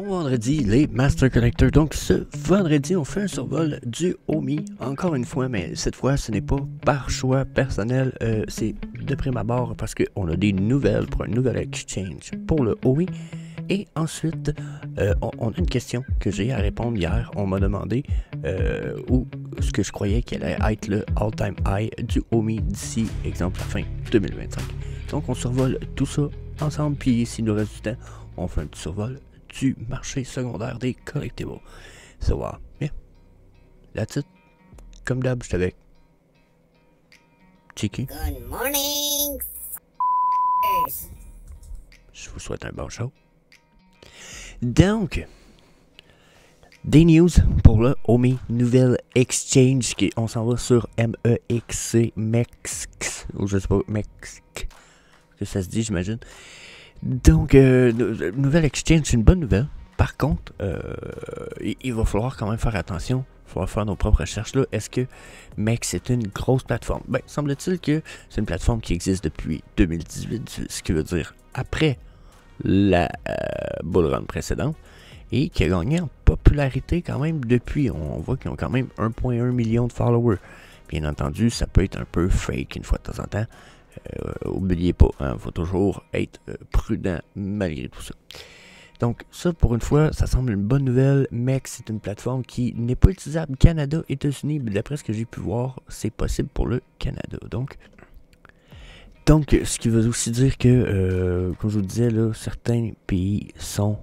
Bon vendredi, les Master Collectors. Donc, ce vendredi, on fait un survol du Omi. Encore une fois, mais cette fois, ce n'est pas par choix personnel. C'est de prime abord parce qu'on a des nouvelles pour un nouvel exchange pour le Omi. Et ensuite, on a une question que j'ai à répondre hier. On m'a demandé où ce que je croyais qu'elle allait être le all-time high du Omi d'ici, exemple, la fin 2025. Donc, on survole tout ça ensemble. Puis, s'il nous reste du temps, on fait un petit survol du marché secondaire des collectibles. So, yeah, that's it. Comme d'hab, je suis avec Chiki. Good morning, Je vous souhaite un bon show. Donc, des news pour le Omi Nouvelle Exchange. On s'en va sur MEXC, MEX, ou je sais pas, MEX, que ça se dit, j'imagine. Donc, Nouvelle Exchange, c'est une bonne nouvelle. Par contre, il va falloir quand même faire attention. Il va falloir faire nos propres recherches là. Est-ce que MEX est une grosse plateforme? Ben, semble-t-il que c'est une plateforme qui existe depuis 2018, ce qui veut dire après la bull run précédente, et qui a gagné en popularité quand même depuis. On voit qu'ils ont quand même 1,1 million de followers. Bien entendu, ça peut être un peu fake une fois de temps en temps. Oubliez pas, il faut toujours être prudent malgré tout ça. Donc ça, pour une fois, ça semble une bonne nouvelle. MEX, c'est une plateforme qui n'est pas utilisable Canada, États-Unis, mais d'après ce que j'ai pu voir, c'est possible pour le Canada. Donc, ce qui veut aussi dire que, comme je vous disais, là, certains pays sont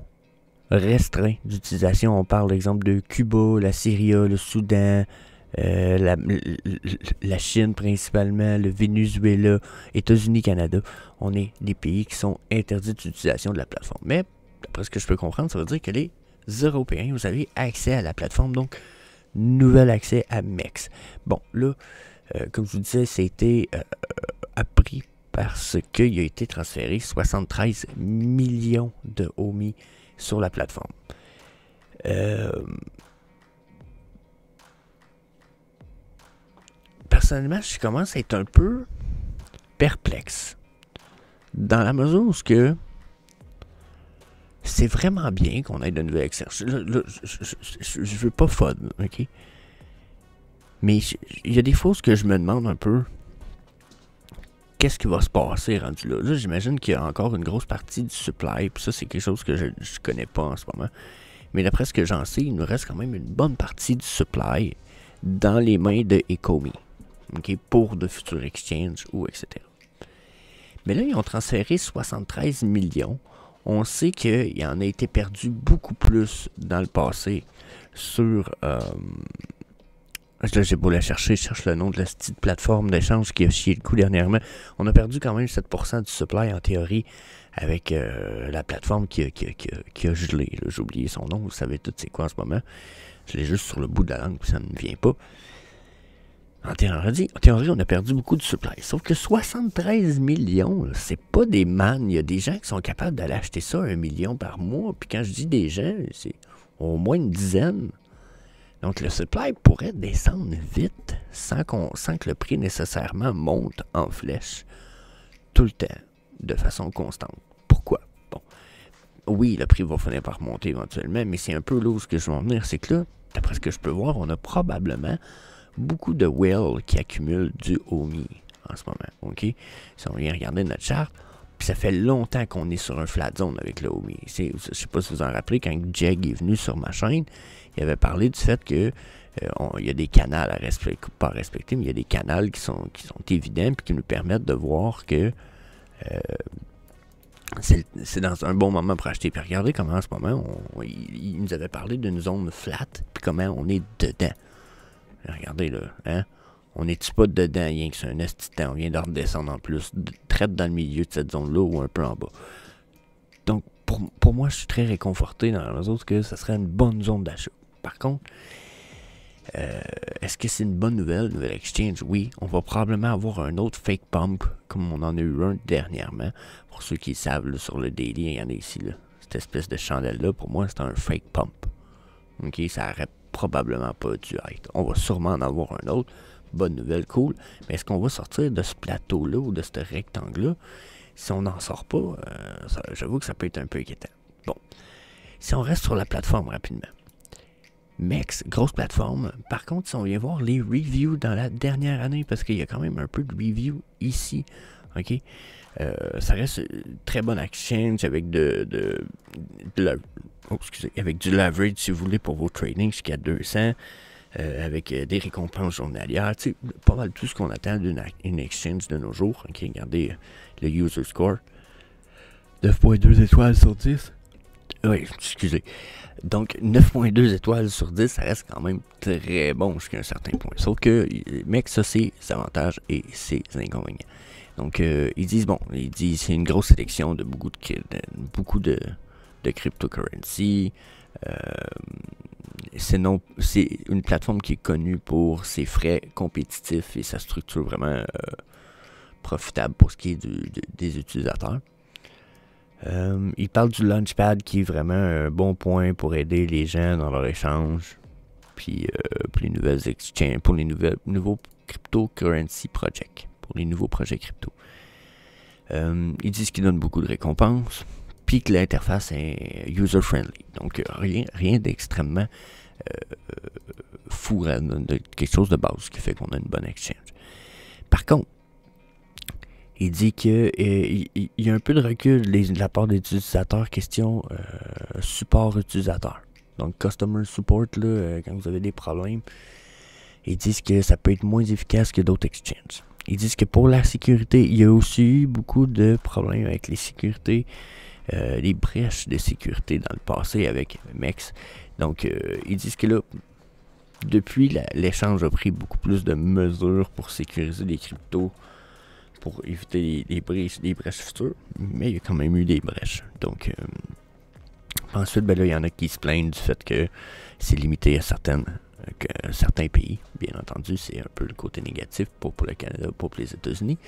restreints d'utilisation. On parle, d'exemple, de Cuba, la Syrie, le Soudan, la Chine principalement, le Venezuela, États-Unis, Canada. On est des pays qui sont interdits d'utilisation de la plateforme. Mais, d'après ce que je peux comprendre, ça veut dire que les Européens, vous avez accès à la plateforme. Donc, nouvel accès à MEX. Bon, là, comme je vous disais, c'était appris parce qu'il a été transféré 73 millions de Omi sur la plateforme. Personnellement, je commence à être un peu perplexe. Dans la mesure où c'est vraiment bien qu'on ait de nouvelles exercices. Je veux pas fun, ok? Mais il y a des fois que je me demande un peu qu'est-ce qui va se passer rendu là. Là, j'imagine qu'il y a encore une grosse partie du supply, puis ça, c'est quelque chose que je connais pas en ce moment. Mais d'après ce que j'en sais, il nous reste quand même une bonne partie du supply dans les mains de Ecomi. Okay, pour de futurs exchanges ou etc. Mais là, ils ont transféré 73 millions. On sait qu'il en a été perdu beaucoup plus dans le passé sur... là, j'ai beau la chercher, je cherche le nom de la petite plateforme d'échange qui a chié le coup dernièrement. On a perdu quand même 7% du supply en théorie avec la plateforme qui a gelé. J'ai oublié son nom, vous savez tout c'est quoi en ce moment. Je l'ai juste sur le bout de la langue, puis ça ne me vient pas. En théorie, on a perdu beaucoup de supply. Sauf que 73 millions, c'est pas des mannes. Il y a des gens qui sont capables d'aller acheter ça 1 million par mois. Puis quand je dis des gens, c'est au moins une dizaine. Donc le supply pourrait descendre vite sans que le prix nécessairement monte en flèche tout le temps, de façon constante. Pourquoi? Bon, oui, le prix va finir par monter éventuellement, mais c'est un peu là où ce que je veux en venir. C'est que là, d'après ce que je peux voir, on a probablement beaucoup de whales qui accumulent du Omi en ce moment, ok? Si on vient regarder notre charte, puis ça fait longtemps qu'on est sur un flat zone avec le Omi. Je sais pas si vous en rappelez, quand Jeg est venu sur ma chaîne, il avait parlé du fait que il y a des canals à respecter, pas à respecter, mais il y a des canals qui sont évidents et qui nous permettent de voir que c'est dans un bon moment pour acheter. Puis regardez comment en ce moment, il nous avait parlé d'une zone flat, puis comment on est dedans. Regardez là, hein? On n'est-tu pas dedans, rien que c'est un esti de temps. On vient de redescendre en plus, traite dans le milieu de cette zone-là ou un peu en bas. Donc, pour moi, je suis très réconforté dans la mesure que ça serait une bonne zone d'achat. Par contre, est-ce que c'est une bonne nouvelle exchange? Oui, on va probablement avoir un autre fake pump, comme on en a eu un dernièrement. Pour ceux qui savent, là, sur le daily, il y en a ici, là. Cette espèce de chandelle-là, pour moi, c'est un fake pump. Ok, ça aurait probablement pas dû être. On va sûrement en avoir un autre. Bonne nouvelle, cool. Mais est-ce qu'on va sortir de ce plateau-là ou de ce rectangle-là? Si on n'en sort pas, j'avoue que ça peut être un peu inquiétant. Bon. Si on reste sur la plateforme rapidement, MEX, grosse plateforme. Par contre, si on vient voir les reviews dans la dernière année, parce qu'il y a quand même un peu de reviews ici, ok? Ça reste une très bonne exchange avec avec du leverage, si vous voulez, pour vos tradings jusqu'à 200, avec des récompenses journalières, tu sais, pas mal tout ce qu'on attend d'une exchange de nos jours. Ok, regardez le user score, 9.2 étoiles sur 10. Oui, excusez. Donc, 9.2 étoiles sur 10, ça reste quand même très bon jusqu'à un certain point. Sauf que, mec, ça, c'est ses avantages et ses inconvénients. Donc, ils disent c'est une grosse sélection de beaucoup de cryptocurrency. C'est une plateforme qui est connue pour ses frais compétitifs et sa structure vraiment profitable pour ce qui est des utilisateurs. Il parle du Launchpad qui est vraiment un bon point pour aider les gens dans leur échange. Puis pour les nouvelles exchanges, pour les nouveaux cryptocurrency projects, pour les nouveaux projets crypto. Ils disent qu'ils donnent beaucoup de récompenses, puis que l'interface est user-friendly. Donc rien d'extrêmement fou, de quelque chose de base qui fait qu'on a une bonne exchange. Par contre, il dit qu'il y a un peu de recul de la part des utilisateurs question support utilisateur. Donc, customer support, là, quand vous avez des problèmes, ils disent que ça peut être moins efficace que d'autres exchanges. Ils disent que pour la sécurité, il y a aussi eu beaucoup de problèmes avec les sécurités, les brèches de sécurité dans le passé avec MEX. Donc, ils disent que là, depuis, l'échange a pris beaucoup plus de mesures pour sécuriser les cryptos, pour éviter les brèches futures, mais il y a quand même eu des brèches. Donc, ensuite, ben là, il y en a qui se plaignent du fait que c'est limité à certains pays. Bien entendu, c'est un peu le côté négatif pour le Canada, pour les États-Unis,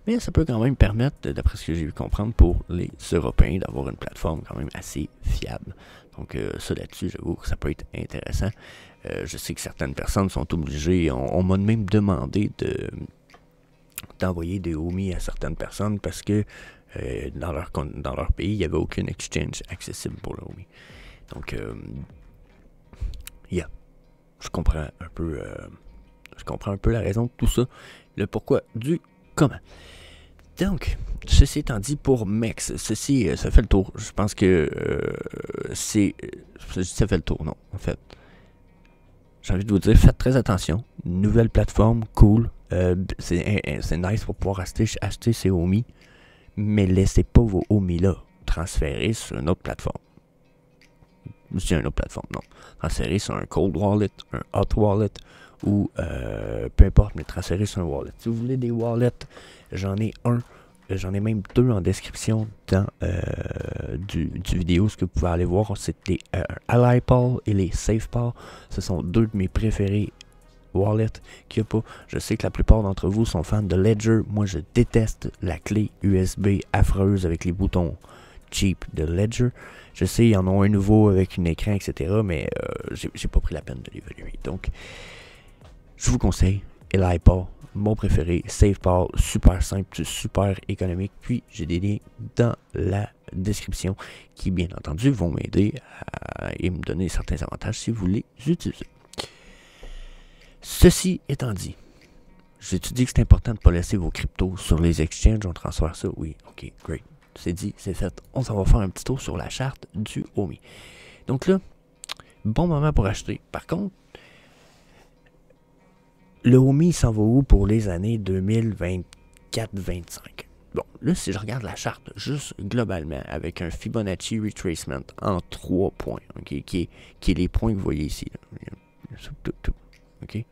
mais ça peut quand même permettre, d'après ce que j'ai pu comprendre, pour les Européens d'avoir une plateforme quand même assez fiable. Donc, ça là-dessus, j'avoue que ça peut être intéressant. Je sais que certaines personnes sont obligées, on m'a même demandé d'envoyer des OMI à certaines personnes parce que dans leur pays, il n'y avait aucune exchange accessible pour le OMI. Donc, je comprends un peu la raison de tout ça, le pourquoi du comment. Donc, ceci étant dit, pour MEX, ça fait le tour. Je pense que ça fait le tour, non, en fait. J'ai envie de vous dire, faites très attention. Nouvelle plateforme, cool. C'est nice pour pouvoir acheter ces OMI, mais laissez pas vos OMI là transférer sur une autre plateforme. Je dis une autre plateforme, non. Transférer sur un cold wallet, un hot wallet, ou peu importe, mais transférer sur un wallet. Si vous voulez des wallets, j'en ai même deux en description dans du vidéo. Ce que vous pouvez aller voir, c'est les AliPal et les SafePal. Ce sont deux de mes préférés wallets qu'il n'y a pas. Je sais que la plupart d'entre vous sont fans de Ledger. Moi, je déteste la clé USB affreuse avec les boutons cheap de Ledger. Je sais, ils en ont un nouveau avec un écran, etc. Mais j'ai pas pris la peine de l'évaluer. Donc, je vous conseille AliPal, mon préféré, SafePal, super simple, super économique. Puis, j'ai des liens dans la description qui, bien entendu, vont m'aider et me donner certains avantages si vous les utilisez. Ceci étant dit, j'ai-tu dit que c'est important de ne pas laisser vos cryptos sur les exchanges? On transfère ça? Oui, ok, great. C'est dit, c'est fait. On s'en va faire un petit tour sur la charte du OMI. Donc là, bon moment pour acheter. Par contre, le OMI s'en va où pour les années 2024-25? Bon, là, si je regarde la charte juste globalement, avec un Fibonacci Retracement en 3 points, okay, qui est les points que vous voyez ici. Là. OK?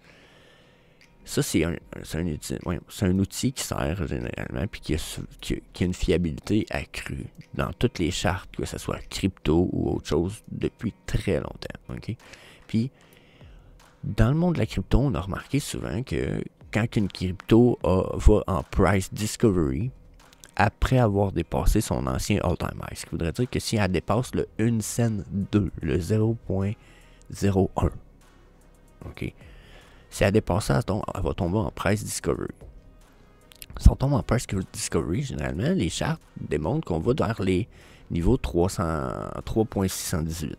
Ça, c'est un outil qui sert généralement puis qui a une fiabilité accrue dans toutes les chartes, que ce soit crypto ou autre chose, depuis très longtemps. OK? Puis, dans le monde de la crypto, on a remarqué souvent que quand une crypto va en price discovery, après avoir dépassé son ancien all-time high, ce qui voudrait dire que si elle dépasse le 1 cent 2, le 0.01, OK? Si elle dépasse ça, elle va tomber en price discovery. Si on tombe en price discovery, généralement, les chartes démontrent qu'on va vers les Niveau 3.618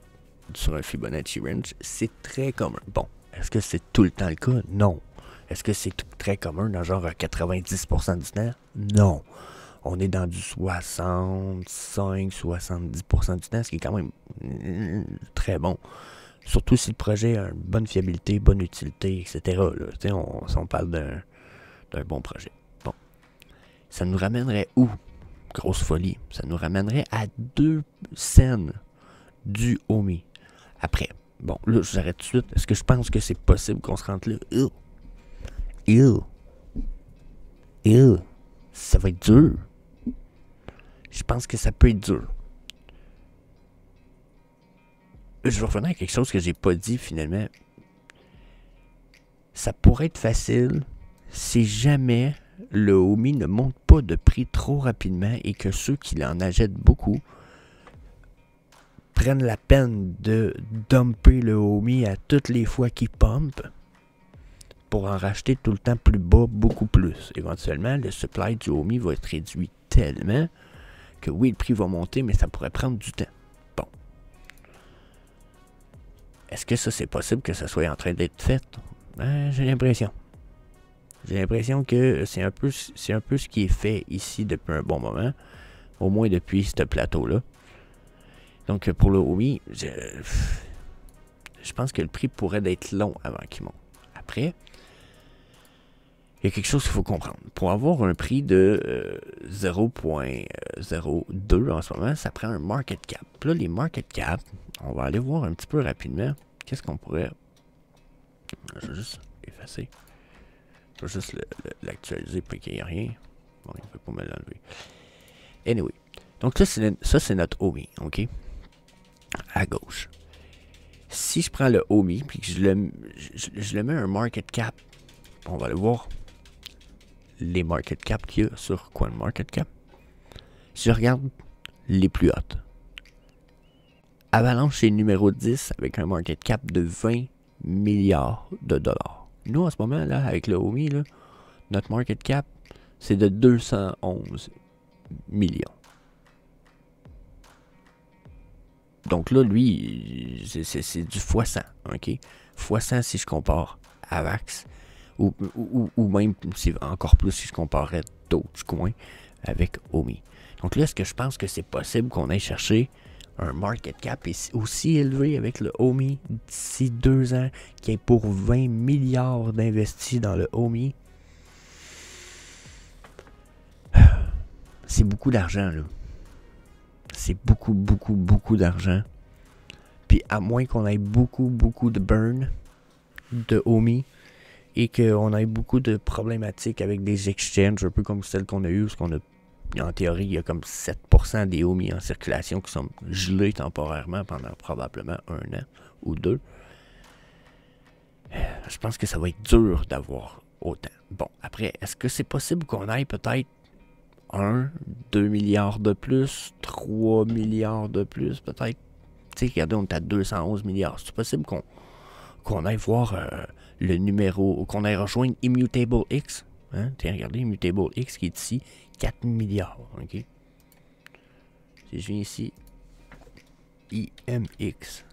sur un Fibonacci Range, c'est très commun. Bon, est-ce que c'est tout le temps le cas? Non. Est-ce que c'est très commun dans genre 90% du temps? Non. On est dans du 65-70% du temps, ce qui est quand même très bon. Surtout si le projet a une bonne fiabilité, bonne utilité, etc. Là. On parle d'un bon projet. Bon. Ça nous ramènerait où? Grosse folie. Ça nous ramènerait à 2 cents du OMI. Après, bon, là, je vous arrête tout de suite. Est-ce que je pense que c'est possible qu'on se rentre là? Ça va être dur. Je pense que ça peut être dur. Je vais revenir à quelque chose que j'ai pas dit finalement. Ça pourrait être facile si jamais le OMI ne monte pas de prix trop rapidement et que ceux qui en achètent beaucoup prennent la peine de dumper le OMI à toutes les fois qu'ils pumpent pour en racheter tout le temps plus bas, beaucoup plus. Éventuellement, le supply du OMI va être réduit tellement que oui, le prix va monter, mais ça pourrait prendre du temps. Bon. Est-ce que ça, c'est possible que ça soit en train d'être fait? J'ai l'impression. J'ai l'impression que c'est un peu ce qui est fait ici depuis un bon moment. Au moins depuis ce plateau-là. Donc, pour le OMI, je pense que le prix pourrait être long avant qu'il monte. Après, il y a quelque chose qu'il faut comprendre. Pour avoir un prix de 0.02 en ce moment, ça prend un market cap. Là, les market cap, on va aller voir un petit peu rapidement. Qu'est-ce qu'on pourrait... Je vais juste effacer. Je vais juste l'actualiser pour qu'il n'y ait rien. Bon, il ne peut pas me l'enlever. Anyway. Donc ça, c'est notre OMI, OK? À gauche. Si je prends le OMI puis que je le mets un market cap, on va aller voir les market cap qu'il y a sur CoinMarketCap. Si je regarde les plus hautes, Avalanche est numéro 10 avec un market cap de 20 milliards de dollars. Nous, en ce moment, là, avec le OMI, là, notre market cap, c'est de 211 millions. Donc là, lui, c'est du x100, OK? x100 si je compare AVAX, ou même encore plus si je comparais d'autres coins avec OMI. Donc là, est-ce que je pense que c'est possible qu'on aille chercher un market cap aussi élevé avec le OMI d'ici 2 ans, qui est pour 20 milliards d'investis dans le OMI? C'est beaucoup d'argent, là. C'est beaucoup, beaucoup, beaucoup d'argent. Puis à moins qu'on ait beaucoup, beaucoup de burn de OMI et qu'on ait beaucoup de problématiques avec des exchanges, un peu comme celle qu'on a eue, parce qu'on a, en théorie, il y a comme 7% des OMI en circulation qui sont gelés temporairement pendant probablement 1 an ou 2. Je pense que ça va être dur d'avoir autant. Bon, après, est-ce que c'est possible qu'on aille peut-être 2 milliards de plus, 3 milliards de plus, peut-être? Tu sais, regardez, on est à 211 milliards. C'est possible qu'on aille voir le numéro, qu'on aille rejoindre Immutable X? Hein? Tiens, regardez, Immutable X qui est ici, 4 milliards. OK? Si je viens ici, IMX,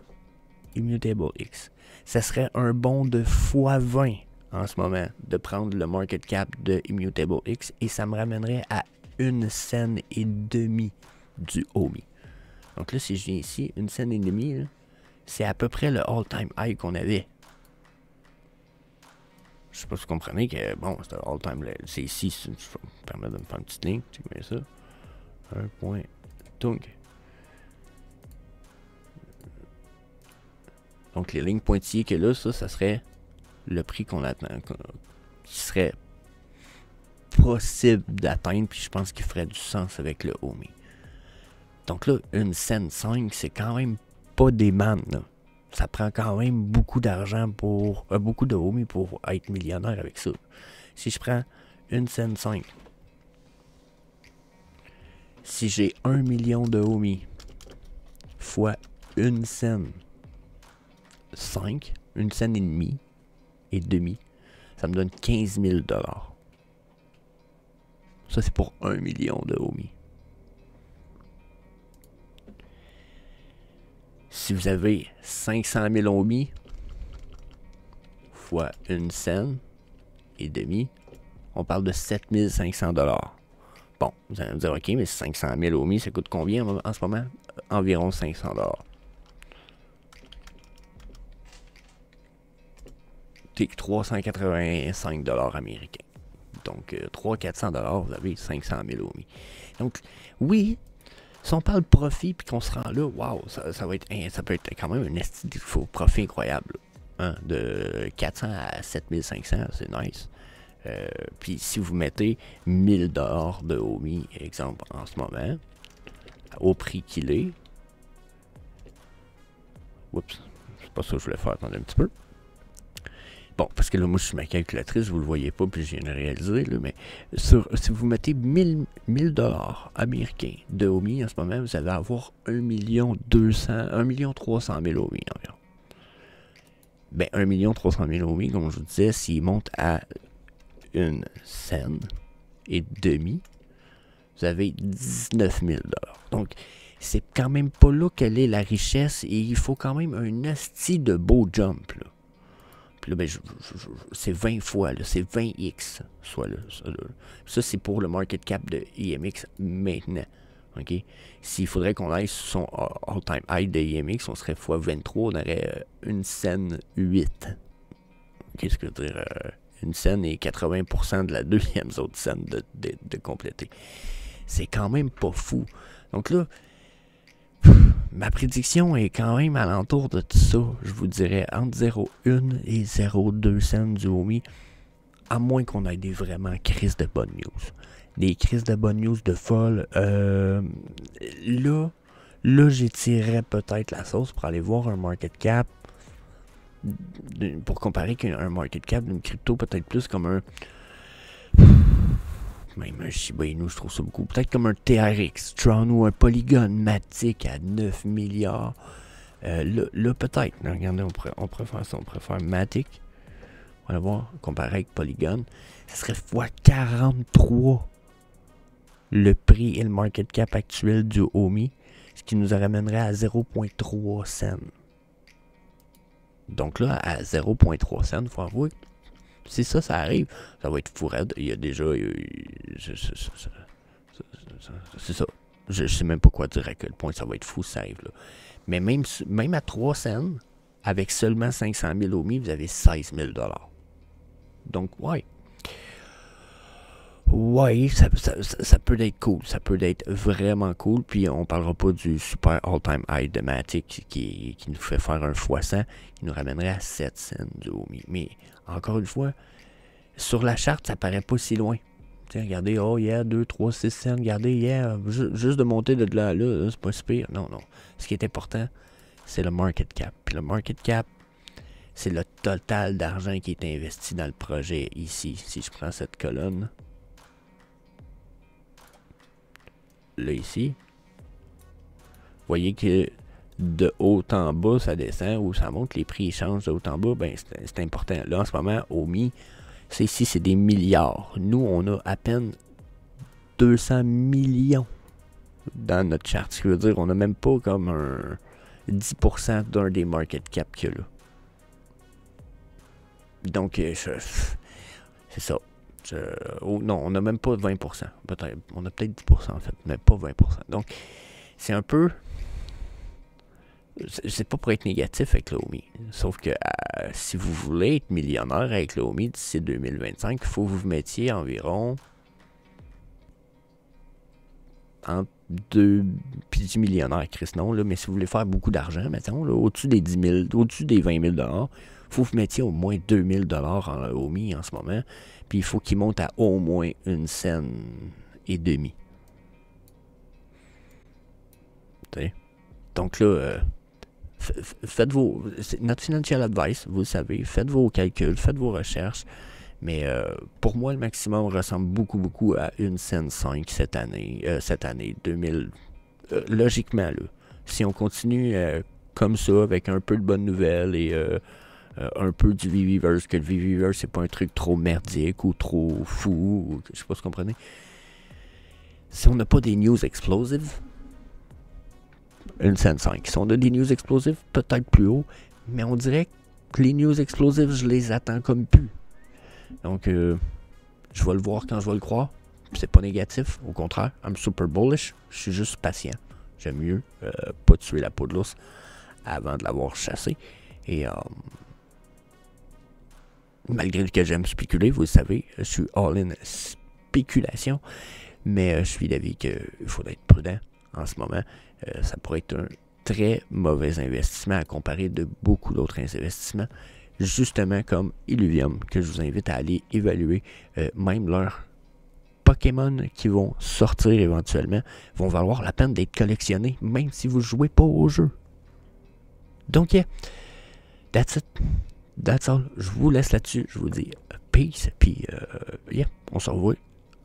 Immutable X, ça serait un bond de x20 en ce moment de prendre le market cap de Immutable X et ça me ramènerait à 1 cent et demi du OMI. Donc là, si je viens ici, 1 cent et demi, c'est à peu près le all-time high qu'on avait. Je sais pas si vous comprenez que, bon, c'est un all-time, c'est ici, ça me permet de me faire une petite ligne, tu mets ça, 1 point, tunk. Donc les lignes pointillées que là, ça serait le prix qu'on attend, qui serait possible d'atteindre, puis je pense qu'il ferait du sens avec le OMI. Donc là, 1 cent 5, c'est quand même pas des mannes, là. Ça prend quand même beaucoup d'argent pour... beaucoup de OMI pour être millionnaire avec ça. Si je prends 1 cent 5, si j'ai 1 million de OMI fois 1 cent 5, 1 cent et demi, ça me donne 15 000 $. Ça, c'est pour 1 million de OMI. Si vous avez 500 000 ohms fois 1 cent et demi, on parle de 7500 $. Bon, vous allez me dire, ok, mais 500 000 ohms, ça coûte combien en ce moment? Environ 500 $. C'est 385 $ américains. Donc, 300-400 $, vous avez 500 000 ohms. Donc, oui, si on parle profit puis qu'on se rend là, waouh, ça peut être quand même un profit incroyable. Hein, de 400 à 7500, c'est nice. Puis si vous mettez 1000 $ de ohms, exemple, en ce moment, au prix qu'il est, oups, c'est pas ça que je voulais faire, attendez un petit peu. Bon, parce que là, moi, je suis ma calculatrice, vous le voyez pas, puis je viens de réaliser, là, mais si vous mettez 1000 $ américains de ohms en ce moment, vous allez avoir 1 300 000 ohms environ. Ben, 1 300 000 ohms, comme je vous disais, s'il monte à 1 cent et demi, vous avez 19 000 $. Donc, c'est quand même pas là quelle est la richesse, et il faut quand même un asti de beau jump, là. Puis là, ben, c'est 20 fois, là, c'est 20x, soit là. Ça, c'est pour le market cap de IMX maintenant. OK? S'il faudrait qu'on aille sur son all-time high de IMX, on serait fois 23, on aurait une scène 8. Qu'est-ce que je veux dire? Une scène et 80% de la deuxième autre scène de compléter. C'est quand même pas fou. Donc là, ma prédiction est quand même alentour de tout ça. Je vous dirais entre 0,1 et 0,2 cents du ohms, à moins qu'on ait des vraiment crises de bonnes news. Des crises de bonnes news de folle. Là j'étirerais peut-être la sauce pour aller voir un market cap. Pour comparer qu'un market cap d'une crypto, peut-être plus comme un... Même un Shiba Inu, je trouve ça beaucoup. Peut-être comme un TRX, Tron ou un Polygon Matic à 9 milliards. Là peut-être. Regardez, on pourrait faire ça. On pourrait faire Matic. On va voir, comparé avec Polygon. Ça serait fois 43 le prix et le market cap actuel du OMI. Ce qui nous ramènerait à 0,3 cents. Donc là, à 0,3 cents, il faut avouer, si ça arrive, ça va être fou raide. Il y a déjà... c'est ça. Je sais même pas quoi dire à quel point ça va être fou, ça arrive là. Mais même à 3 cents, avec seulement 500 000 ohms, vous avez 16 000 $. Donc, ouais. Ouais, ça peut être cool. Ça peut être vraiment cool. Puis on parlera pas du super all-time high de Matic qui nous fait faire un x100, qui nous ramènerait à 7 cents du ohms. Mais encore une fois, sur la charte, ça paraît pas si loin. T'sais, regardez, oh yeah, 2, 3, 6 cents, regardez, yeah, juste de monter de là, c'est pas si pire. Non. Ce qui est important, c'est le market cap. Puis le market cap, c'est le total d'argent qui est investi dans le projet ici. Si je prends cette colonne, là ici, vous voyez que de haut en bas, ça descend ou ça monte, les prix changent de haut en bas, ben c'est important. Là, en ce moment, OMI, c'est des milliards. Nous, on a à peine 200 millions dans notre charte. Ce qui veut dire, on n'a même pas comme un 10% d'un des market cap qu'il y a là. Donc, c'est ça. Non, on n'a même pas 20%. Peut-être, on a peut-être 10% en fait, mais pas 20%. Donc, c'est un peu... C'est pas pour être négatif avec l'OMI. Sauf que si vous voulez être millionnaire avec l'OMI d'ici 2025, il faut que vous vous mettiez environ entre 2 puis 10 millionnaires, Chris, non, là, mais si vous voulez faire beaucoup d'argent, mettons, là, au-dessus des 10 000, au-dessus des 20 000 $, il faut que vous mettiez au moins 2 000 $ en OMI en ce moment, puis il faut qu'il monte à au moins 1 cent et demi. T'sais? Donc là, faites vos... Notre financial advice, vous le savez, faites vos calculs, faites vos recherches, mais pour moi, le maximum ressemble beaucoup à 1 cent 5 cette année 2000. Logiquement, là, si on continue comme ça, avec un peu de bonnes nouvelles et un peu du Viviverse, que le Viviverse, c'est pas un truc trop merdique ou trop fou, ou, je sais pas si vous comprenez. Si on n'a pas des news explosives, une scène 5. Si on a des news explosives, peut-être plus haut, mais on dirait que les news explosives, je les attends comme plus. Donc, je vais le voir quand je vais le croire. C'est pas négatif, au contraire, I'm super bullish. Je suis juste patient. J'aime mieux pas tuer la peau de l'ours avant de l'avoir chassé. Et malgré que j'aime spéculer, vous le savez, je suis all-in spéculation, mais je suis d'avis qu'il faut être prudent en ce moment. Ça pourrait être un très mauvais investissement à comparer de beaucoup d'autres investissements, justement comme Illuvium, que je vous invite à aller évaluer. Même leurs Pokémon qui vont sortir éventuellement vont valoir la peine d'être collectionnés, même si vous ne jouez pas au jeu. Donc, yeah, that's it. That's all. Je vous laisse là-dessus. Je vous dis peace. Puis, yeah, on se revoit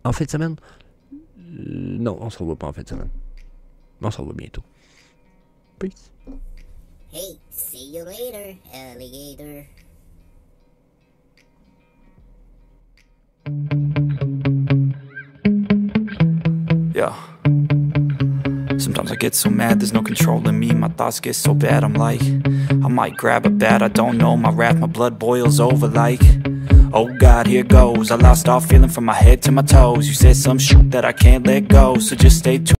en fin de semaine. Non, on se revoit pas en fin de semaine. On se revoit bientôt. Peace. Hey, see you later, alligator. Yeah. Sometimes I get so mad, there's no controlling me. My thoughts get so bad, I'm like, I might grab a bat, I don't know. My wrath, my blood boils over like, oh God, here goes. I lost all feeling from my head to my toes. You said some shit that I can't let go, so just stay tuned.